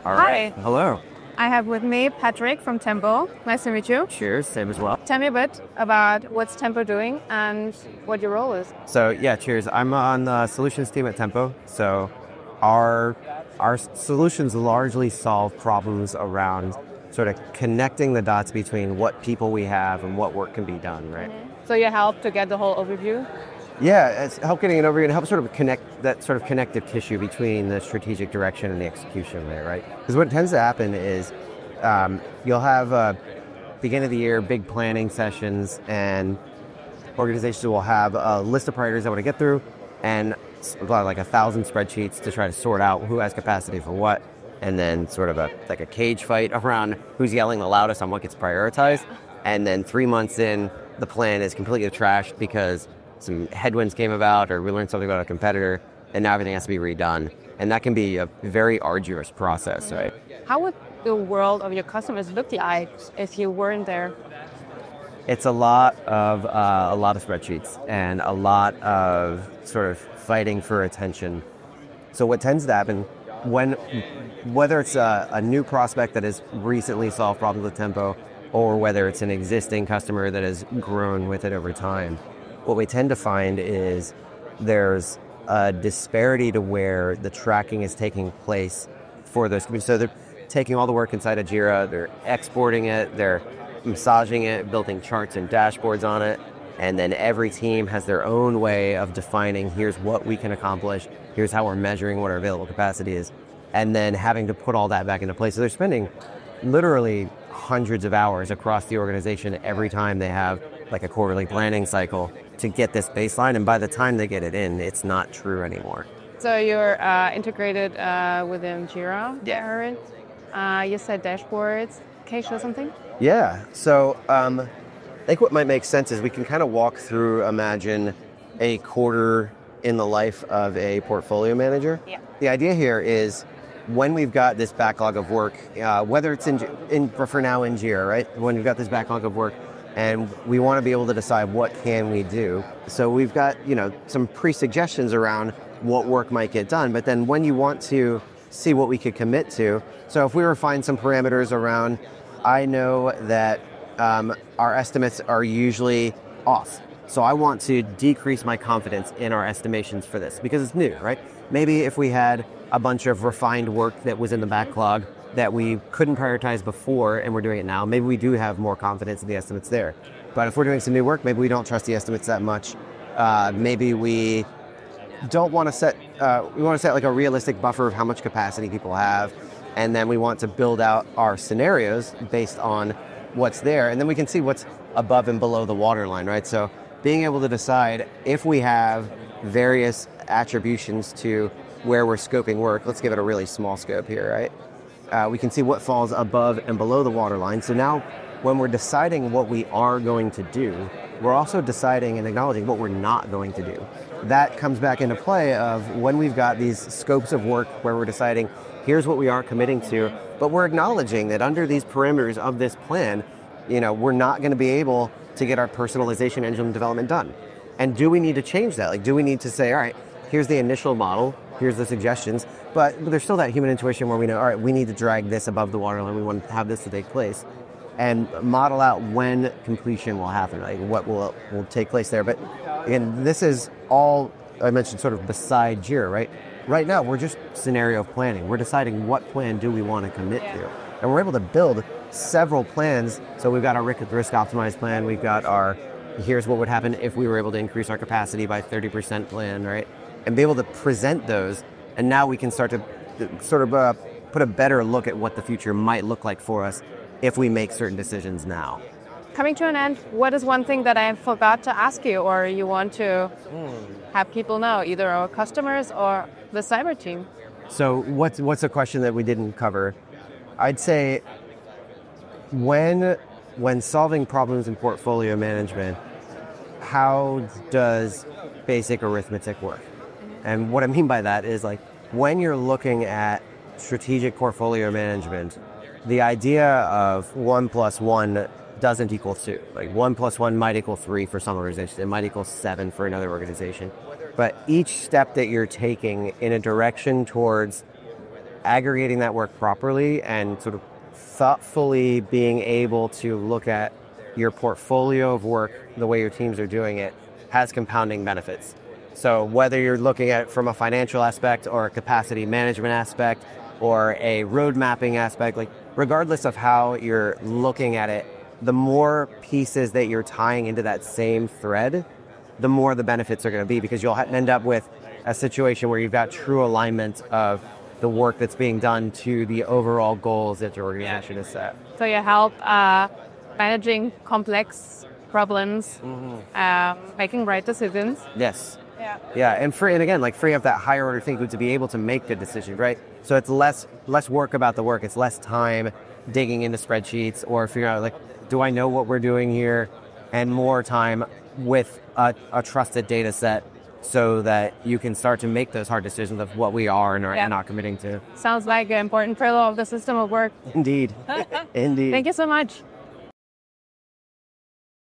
All Hi. right. Hello. I have with me Patrick from Tempo. Nice to meet you. Cheers. Same as well. Tell me a bit about what's Tempo doing and what your role is. So yeah, cheers. I'm on the solutions team at Tempo. So our solutions largely solve problems around sort of connecting the dots between what people we have and what work can be done, right? So you help to get the whole overview? Yeah, it's help getting it over and help sort of connect that sort of connective tissue between the strategic direction and the execution there, right? Because what tends to happen is you'll have beginning of the year big planning sessions, and organizations will have a list of priorities they want to get through, and like 1,000 spreadsheets to try to sort out who has capacity for what, and then sort of like a cage fight around who's yelling the loudest on what gets prioritized. And then 3 months in, the plan is completely trashed because some headwinds came about, or we learned something about a competitor, and now everything has to be redone. And that can be a very arduous process, right? How would the world of your customers look like if you weren't there? It's a lot of spreadsheets and a lot of sort of fighting for attention. So what tends to happen whether it's a new prospect that has recently solved problems with Tempo, or whether it's an existing customer that has grown with it over time, what we tend to find is there's a disparity to where the tracking is taking place for those. So they're taking all the work inside of Jira, they're exporting it, they're massaging it, building charts and dashboards on it, and then every team has their own way of defining, here's what we can accomplish, here's how we're measuring what our available capacity is, and then having to put all that back into place. So they're spending literally hundreds of hours across the organization every time they have like a quarterly planning cycle to get this baseline, and by the time they get it in, it's not true anymore. So you're integrated within Jira? Yeah. You said dashboards. Can you show something? Yeah, so I think what might make sense is we can kind of walk through, imagine a quarter in the life of a portfolio manager. Yeah. The idea here is when we've got this backlog of work, whether it's for now in Jira, right? When we've got this backlog of work and we want to be able to decide what can we do. So we've got, some pre-suggestions around what work might get done, but then when you want to see what we could commit to, so if we refine some parameters around, I know that our estimates are usually off. So I want to decrease my confidence in our estimations for this because it's new, right? Maybe if we had a bunch of refined work that was in the backlog that we couldn't prioritize before and we're doing it now, maybe we do have more confidence in the estimates there. But if we're doing some new work, maybe we don't trust the estimates that much. Maybe we don't want to set, we want to set like a realistic buffer of how much capacity people have. And then we want to build out our scenarios based on what's there. And then we can see what's above and below the waterline, right? So being able to decide if we have various attributions to where we're scoping work, let's give it a really small scope here, right? We can see what falls above and below the waterline. So now when we're deciding what we are going to do, we're also deciding and acknowledging what we're not going to do. That comes back into play of when we've got these scopes of work where we're deciding, here's what we are committing to, but we're acknowledging that under these parameters of this plan, we're not going to be able to get our personalization engine development done. And do we need to change that? Like, do we need to say, all right, here's the initial model, here's the suggestions, but there's still that human intuition where we know, all right, we need to drag this above the waterline, we want to have this to take place, and model out when completion will happen, like what will take place there. But again, this is all, I mentioned sort of beside Jira, right? Right now, we're just scenario planning. We're deciding what plan do we want to commit to. And we're able to build several plans. So we've got our risk optimized plan. We've got our, here's what would happen if we were able to increase our capacity by 30% plan, right? And be able to present those. And now we can start to sort of put a better look at what the future might look like for us if we make certain decisions now. Coming to an end, what is one thing that I forgot to ask you or you want to have people know, either our customers or the Seibert team? So what's a question that we didn't cover? I'd say when solving problems in portfolio management, how does basic arithmetic work? And what I mean by that is, like, when you're looking at strategic portfolio management, the idea of 1 + 1 doesn't equal 2. Like 1 + 1 might equal 3 for some organizations. It might equal 7 for another organization. But each step that you're taking in a direction towards aggregating that work properly and sort of thoughtfully being able to look at your portfolio of work, the way your teams are doing it, has compounding benefits. So whether you're looking at it from a financial aspect or a capacity management aspect or a road mapping aspect, like regardless of how you're looking at it, the more pieces that you're tying into that same thread, the more the benefits are going to be, because you'll end up with a situation where you've got true alignment of the work that's being done to the overall goals that your organization has set. So you help managing complex problems, making right decisions. Yes. Yeah. Yeah, and again, like free up that higher order thinking to be able to make good decisions, right? So it's less work about the work. It's less time digging into spreadsheets or figuring out, like, do I know what we're doing here? And more time with a trusted data set so that you can start to make those hard decisions of what we are and are not committing to. Sounds like an important pillar of the system of work. Indeed. Indeed. Thank you so much.